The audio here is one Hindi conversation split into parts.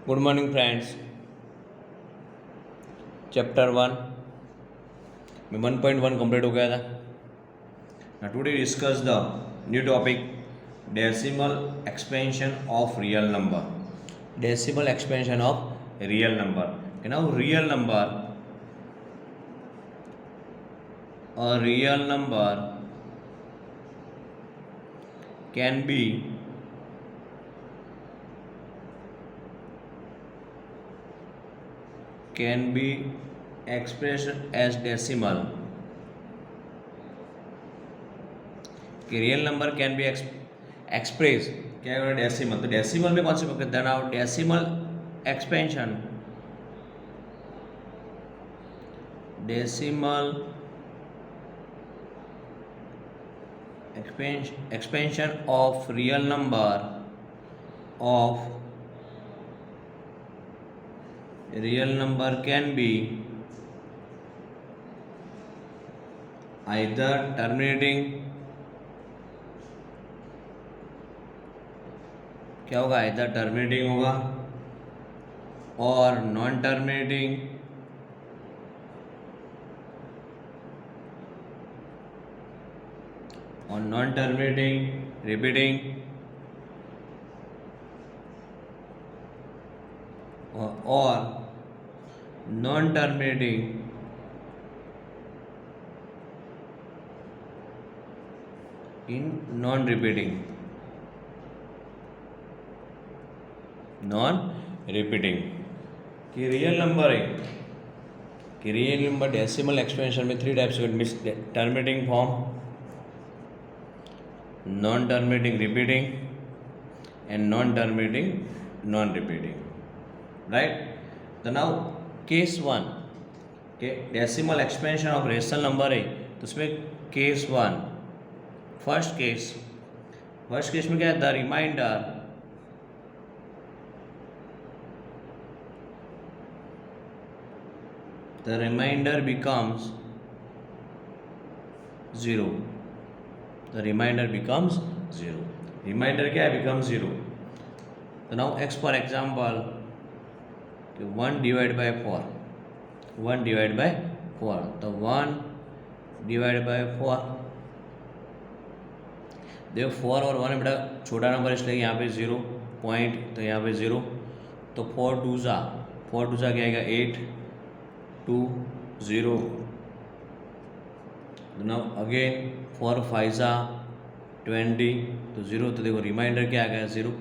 Good morning friends. चैप्टर 1 में 1.1 कंप्लीट हो गया था। ना today discuss the new topic decimal expansion of real number. Decimal expansion of real number. Now real number, a real number can be expressed as decimal। कि real number can be express क्या है डेसिमल। तो डेसिमल में कौन से पकड़ते हैं ना, decimal expansion, decimal expansion of real number can be either terminating, क्या होगा, either terminating होगा और नॉन टर्मिनेटिंग, और नॉन टर्मिनेटिंग रिपीटिंग, और non terminating in non repeating, non repeating. कि रियल नंबर है कि रियल नंबर डेसिमल एक्सपेंशन में 3 टाइप्स के terminating form, non terminating repeating and non terminating non repeating, right. तो नाउ केस 1 के decimal expansion of rational number है, तो उसमें केस 1 फर्स्ट केस में क्या है, the remainder becomes 0। The remainder becomes 0। Remainder क्या है, becomes 0। तो now x for example 1 divide by 4, 1 divide by 4, तो 1 डिवाइड बाय 4, देखो 4 और 1 है बेटा छोटा नंबर, इसलिए यहाँ पे 0 पॉइंट, तो यहाँ पे 0, तो 4 2 ज़ा क्या आएगा 8 2 0। नाउ अगेन 4 5 ज़ा 20, तो 0, तो देखो रिमाइंडर क्या आ गया 0,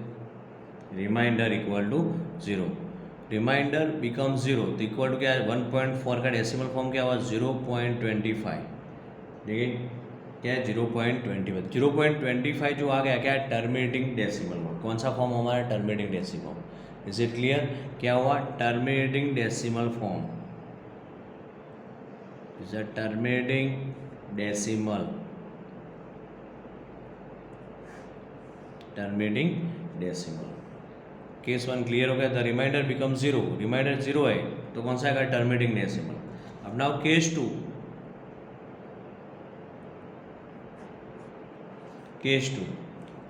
remainder equal to 0। Remainder become 0 तो इक्वल टू क्या है, 1.4 का डेसिमल फॉर्म क्या हुआ 0.25, देखिए क्या है 0.25। 0.25 जो आ गया क्या है, टर्मिनेटिंग डेसिमल। कौन सा फॉर्म हमारा, terminating decimal. Is it clear, क्या हुआ, terminating decimal form is a terminating decimal, terminating decimal. Case 1 clear हो गया, द रिमाइंडर बिकम 0, रिमाइंडर 0 है तो कौन सा आएगा, टर्मिनेटिंग डेसिमल। अब now case 2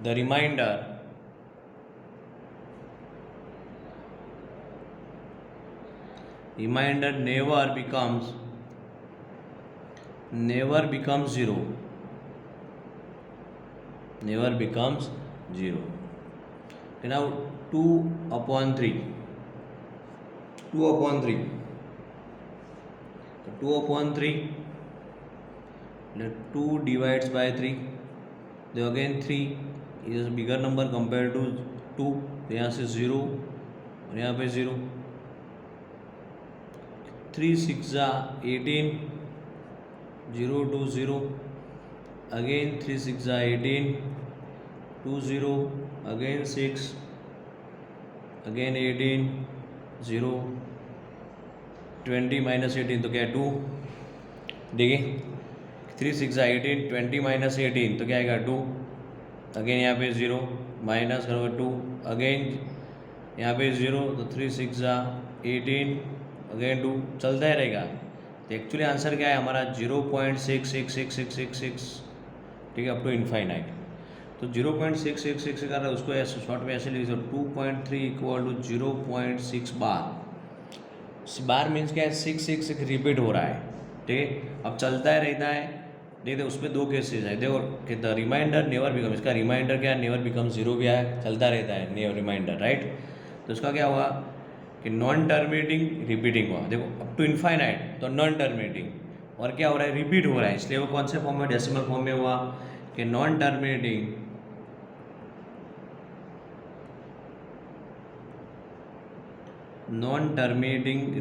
the remainder never becomes 0, never becomes 0। Now 2/3, तो 2/3, 2 divides by 3, तो again 3 is bigger number compare to 2, तो यहाँ से 0 और यहाँ पे 0, 3 6 ज़ा 18, 0 2 0, अगेन 3 6 ज़ा 18, 2 0, अगेन 6, अगेन 18, 0, 20 माइनस 18, तो क्या है 2, देखिए 3 6 ज़ा 18, 20 माइनस 18 तो क्या आएगा 2, अगेन यहाँ पे 0 माइनस करोगे 2, अगेन यहाँ पे 0, तो 3 6 ज़ा 18, अगेन 2, चलता ही रहेगा। तो एक्चुअली आंसर क्या है हमारा 0.666666, ठीक है, अप टू इनफाइनाइट। तो 0.666 कर रहा है, उसको ऐसे शॉर्ट में ऐसे लिख दो 2.3 equal to 0.6 bar. Bar means क्या है, 6 रिपीट हो रहा है, ठीक है। अब चलता है रहता है, देखते उसमें दो केसेस है, देखो कि द रिमाइंडर नेवर बिकम, इसका रिमाइंडर क्या है, नेवर बिकम जीरो भी है, चलता रहता है नेवर रिमाइंडर, राइट। तो इसका क्या हुआ कि नॉन टर्मिनेटिंग रिपीटिंग हुआ, देखो अप टू इनफाइनाइट तो नॉन टर्मिनेटिंग, और क्या हो रहा है, रिपीट हो रहा है, इसलिए वो कौन से फॉर्म में, डेसिमल फॉर्म में हुआ कि non terminating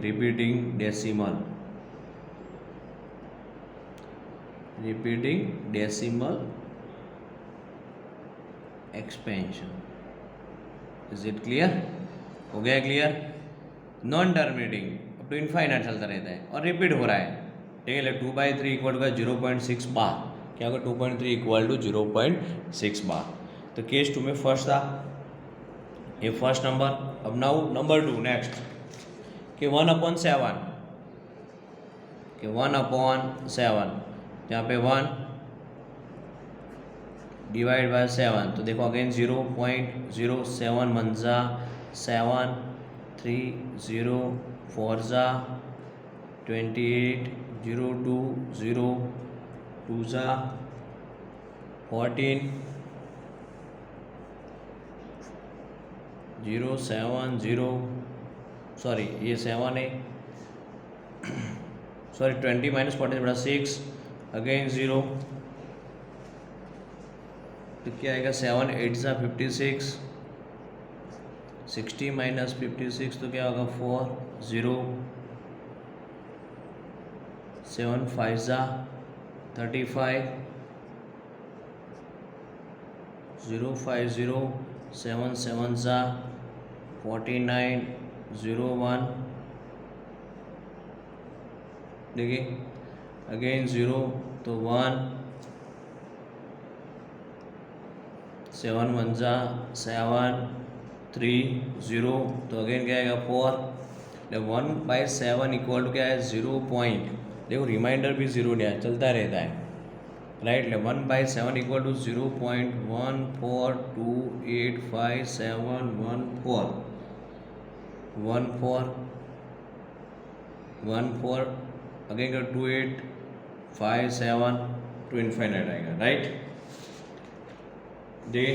repeating decimal expansion. Is it clear, हो गया clear. Non terminating up to infinite चलता रहता है और रिपीट हो रहा है, ठीक है। 2/3 इक्वल टू 0.6 बार, क्या होगा 2.3 इक्वल टू 0.6 बार। तो केस 2 में फर्स्ट था, ये फर्स्ट नंबर। अब नाउ नंबर 2 नेक्स्ट कि 1/7, कि 1/7, यहाँ पे 1 डिवाइड बाय 7, तो देखो अगेन 0.07 1 जा 7, 3 0 4 जा 28, 0 2 0 2 जा 14, 0 7 0, सॉरी ये 7 है, सॉरी 20 माइनस 14 बड़ा 6, अगेन 0, तो क्या आएगा 7 8 जा 56, 60 माइनस 56 तो क्या होगा 4 0, 7 5 जा 35, 0 5 0, 7 7 जा 49, 0 1, देखिए अगेन 0 तो 1, 7 1 जा 7, 3 0, तो अगेन क्या आएगा 4, 1/7 इक्वल टू क्या है 0 पॉइंट, देखो रिमाइंडर भी 0 नहीं है, चलता रहता है, right. 1/7 equal to 0.142857114 14 again 2857 to infinite आएगा, राइट। दे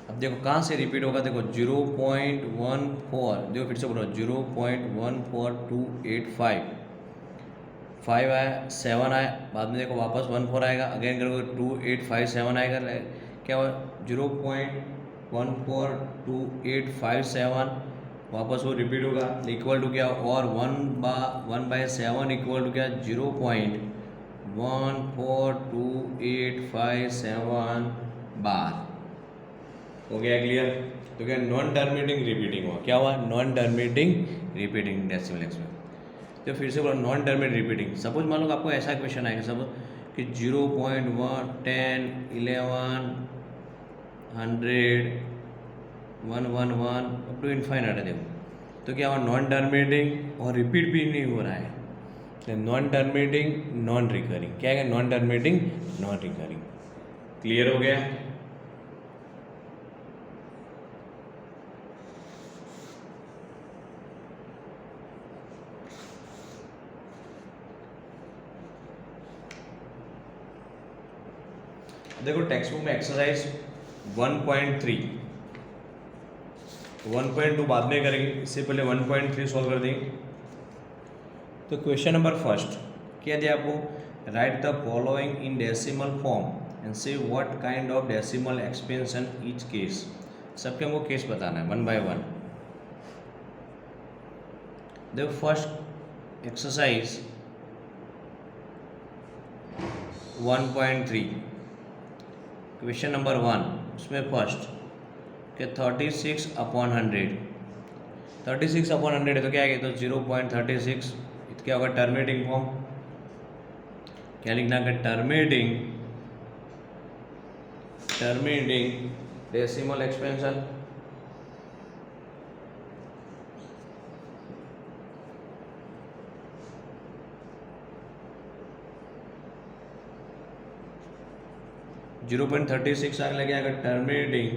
अब देखो कहाँ से रिपीट होगा, देखो 0.14, देखो फिर से बोलो 0.14285, 5 आया 7 आया, बाद में देखो वापस 14 आएगा, अगेन करोगे 2857 आएगा, क्या हुआ 0.14285 वापस वो रिपीट होगा, इक्वल टू क्या, और 1/7 इक्वल टू क्या 0.14285 बार। हो गया क्लियर। तो क्या नॉन टर्मिनेटिंग रिपीटिंग हुआ, क्या हुआ non terminating repeating decimal expansion. तो फिर से बोलो नॉन टर्मिनेट रिपीटिंग। सपोज मान लो आपको ऐसा क्वेश्चन आएगा सपोज कि 0.1 10 11 100 111 अप टू इनफाइनाइट है, देखो तो क्या हुआ नॉन टर्मिनेटिंग और रिपीट भी नहीं हो रहा है, नॉन टर्मिनेटिंग नॉन रिकरिंग, क्या है non terminating non recurring. Clear हो गया। देखो टेक्स्ट बुक में एक्सरसाइज 1.2 बाद में करेंगे, इससे पहले 1.3 सॉल्व कर देंगे। तो क्वेश्चन नंबर फर्स्ट क्या दिया आपको, write the following in decimal form and say what kind of decimal expansion each case. सबके हमको केस बताना है 1 बाय 1। देखो फर्स्ट एक्सरसाइज 1.3 क्वेश्चन नंबर 1, उसमें फर्स्ट कि 36/100, 36/100 है तो क्या है तो 0.36, क्या होगा टर्मिनेटिंग फॉर्म, क्या लिखना है टर्मिनेटिंग डेसिमल एक्सपेंशन। 0.36 आगे लगे आएगा टर्मिनेटिंग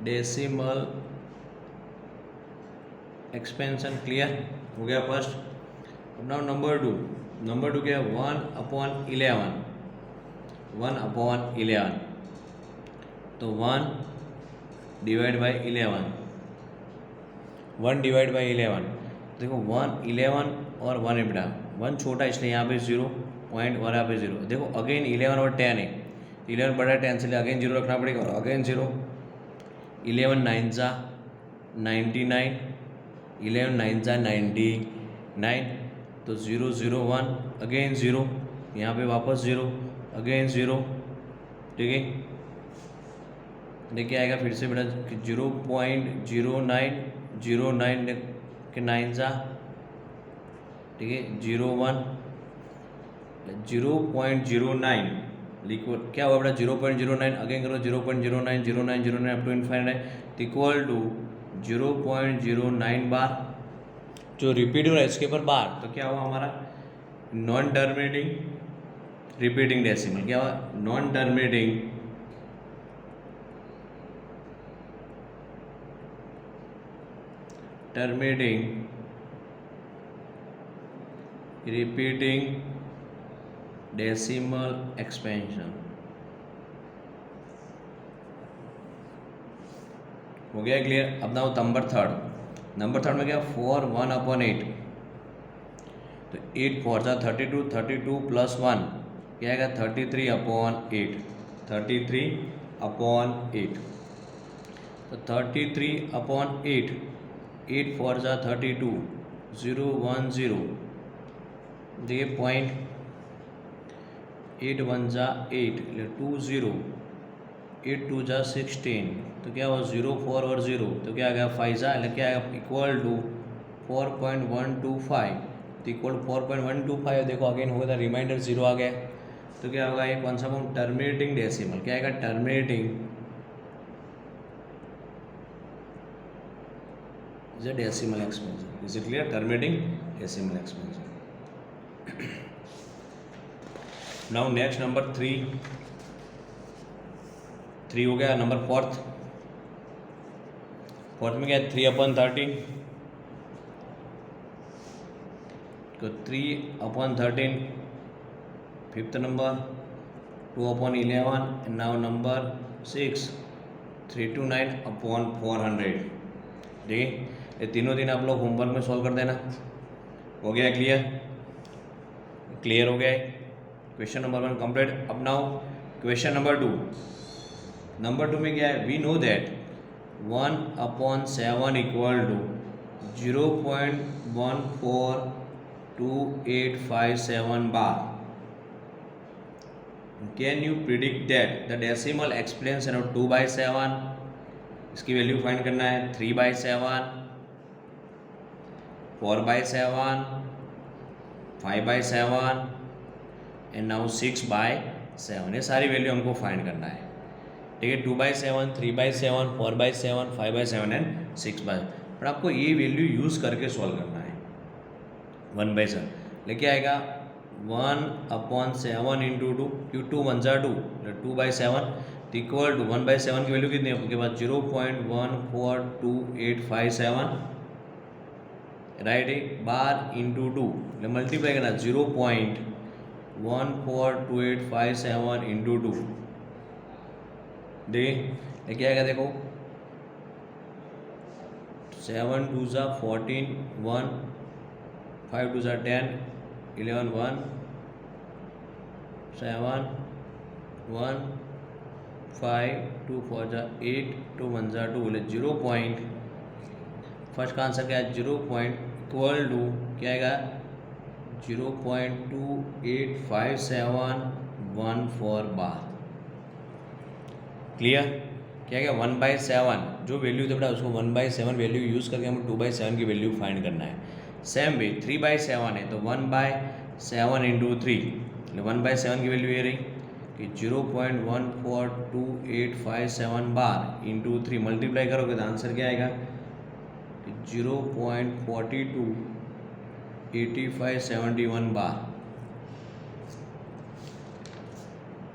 डेसिमल एक्सपेंशन। क्लियर हो गया फर्स्ट। अब नाउ नंबर टू क्या है 1/11 1/11 तो 1 डिवाइड बाई 11 देखो 1 11 और 1 है बेटा 1 छोटा इसलिए यहाँ पे 0 पॉइंट और यहाँ पे 0 देखो अगेन 11 और 10 है 11 बड़ा 10 से अगेन 0 रखना पड़ेगा और अगेन 0 11 9 जा 99 11 9 जा 99 तो 0 0 1 अगेन 0 यहाँ पे वापस 0 अगेन 0 ठीक है। देखिए आएगा फिर से बेटा 0.09 के 9 जा ठीक है 0.09 लिखो क्या हुआ बेटा 0.09 अगेन करो 0.09 up to infinite equal to 0.09 bar जो रिपीट हो रहा है इसके ऊपर बार तो क्या हुआ हमारा नॉन टर्मिनेटिंग रिपीटिंग डेसिमल क्या हुआ non terminating repeating decimal expansion हो गया क्लियर। अब ना नंबर थर्ड में क्या 4 1/8 तो 8 4 जा 32 प्लस 1 क्या आएगा 33/8 तो 33/8 8 4 जा 32 0 1 0 देखिए पॉइंट 8 1 जा 8 2 0 8 2 जा 16 तो क्या हुआ 0 4 और 0 तो क्या आ गया 5 जा क्या आएगा इक्वल टू 4.125 तो इक्वल 4.125 देखो अगेन हो गया रिमाइंडर 0 आ गया तो क्या होगा ये कौन सा टर्मिनेटिंग डेसिमल क्या आएगा terminating decimal expansion is it clear terminating decimal expansion. Now next number 3 हो गया। नंबर फोर्थ में क्या है 3/13 तो 3/13 fifth number 2/11 and now number 6 329/400 ठीक है। ये तीनों दिन आप लोग होमवर्क में सॉल्व कर देना। हो गया क्लियर हो गया है क्वेश्चन नंबर 1 कंप्लीट। अब नाउ क्वेश्चन नंबर 2 में क्या है we know that 1/7 equal to 0.142857 bar. Can you predict that the decimal expansion of 2/7 इसकी वैल्यू फाइंड करना है 3/7 4/7 5/7 एंड नाउ 6/7 ये सारी वैल्यू हमको फाइंड करना है ठीक है 2/7 3/7 4/7 5/7 एंड 6/7 पर आपको ये वैल्यू यूज़ करके सॉल्व करना है 1/7 लेके आएगा 1/7 इंटू 2 क्यों 2 1 जा 2 2/7 इक्वल टू 1/7 की वैल्यू कितनी है आपके पास 0.142857 राइट है बार इंटू 2 मल्टीप्लाई करना 0.142857 इंटू 2 देखिए क्या आएगा देखो 7 2 जा 14 1 5 2 जा 10 11 1 7 1 5 2 4 जा 8 2 1 जा 2 बोले 0. फर्स्ट का आंसर क्या है 0. इक्वल टू क्या आएगा 0.285714 बार। क्लियर क्या क्या 1/7 जो वैल्यू थे बेटा उसको 1/7 वैल्यू यूज़ करके हमें 2/7 की वैल्यू फाइंड करना है। सेम वे 3/7 है तो 1/7 इंटू 3 1/7 की वैल्यू ये रही कि 0.142857 बार इंटू 3 मल्टीप्लाई करोगे तो आंसर क्या आएगा 0.428571 बार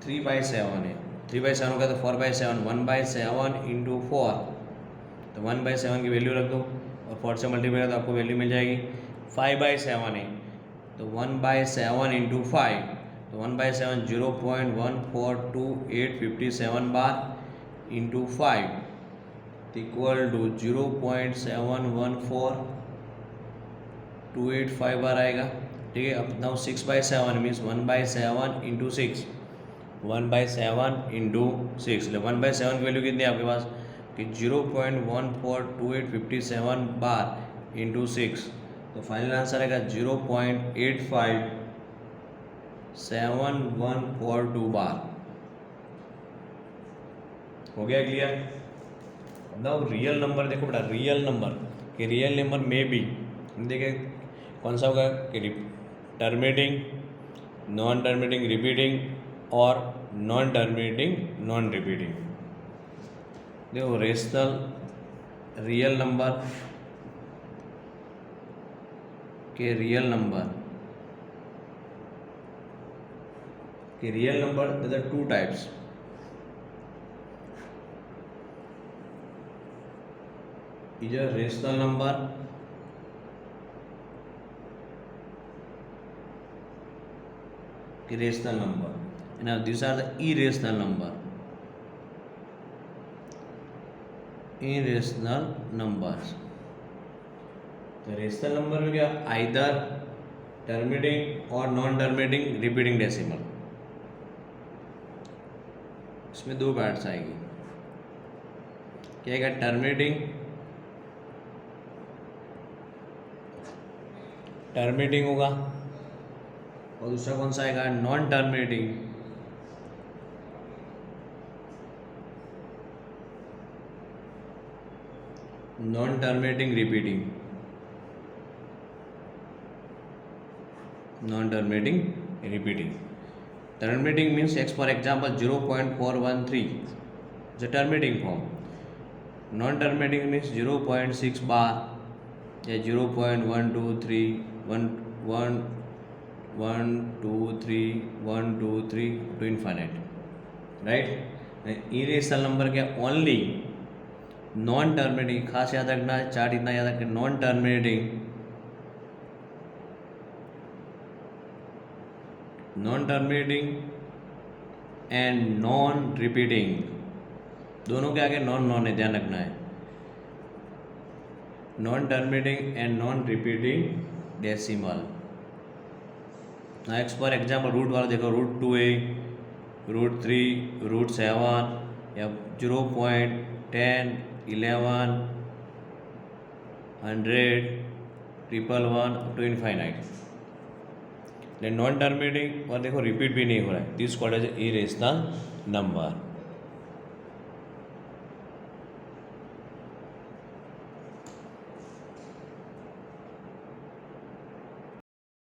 3/7 है, 3/7 का तो 4/7, 1/7 इंटू 4, तो 1/7 की वैल्यू रख दो और 4 से मल्टीप्लाई तो आपको वैल्यू मिल जाएगी। 5/7 है तो 1/7 इंटू 5, तो 1/7 0.142857 बार इंटू 5 इक्वल टू 0.714285 बार आएगा। ठीक है, अब नाउ 6/7 मीन्स 1/7 इंटू 6, 1/7 इंटू 6, 1/7 की वैल्यू कितनी है आपके पास कि 0.142857 बार इंटू 6, तो फाइनल आंसर आएगा 0.857142 बार। हो गया क्लियर? नाउ रियल नंबर देखो बेटा, रियल नंबर कि रियल नंबर में भी देखिए कौन सा होगा कि टर्मिनेटिंग, नॉन टर्मिनेटिंग, रिपीटिंग और नॉन टर्मिनेटिंग नॉन रिपीटिंग। देखो रेशनल रियल नंबर के real number there are two types. Is a rational number rational number, and now these are the irrational number. Irrational numbers. तो रेशनल नंबर में क्या, आइदर टर्मिनेटिंग और नॉन टर्मिनेटिंग रिपीटिंग डेसिमल, इसमें दो पार्ट्स आएगी। क्या आएगा, टर्मिनेटिंग होगा और दूसरा कौन सा आएगा, non terminating. Non terminating repeating, non terminating repeating. Terminating means x for example 0.413 is a terminating form. Non terminating means 0.6 bar या 0.123 to infinite, right. Irrational number क्या, ओनली नॉन टर्मिनेटिंग, खास याद रखना है, चार्ट इतना याद रखना, non terminating and non repeating, दोनों के आगे नॉन नॉन है, ध्यान रखना है। Non terminating and non repeating decimal. Next for example root वाला देखो, √2a, √3, √7 या 0.10, 11, 100, 111 टू इनफाइनाइट। नॉन टर्मिनेटिंग और देखो रिपीट भी नहीं हो रहा है, this called as irrational number.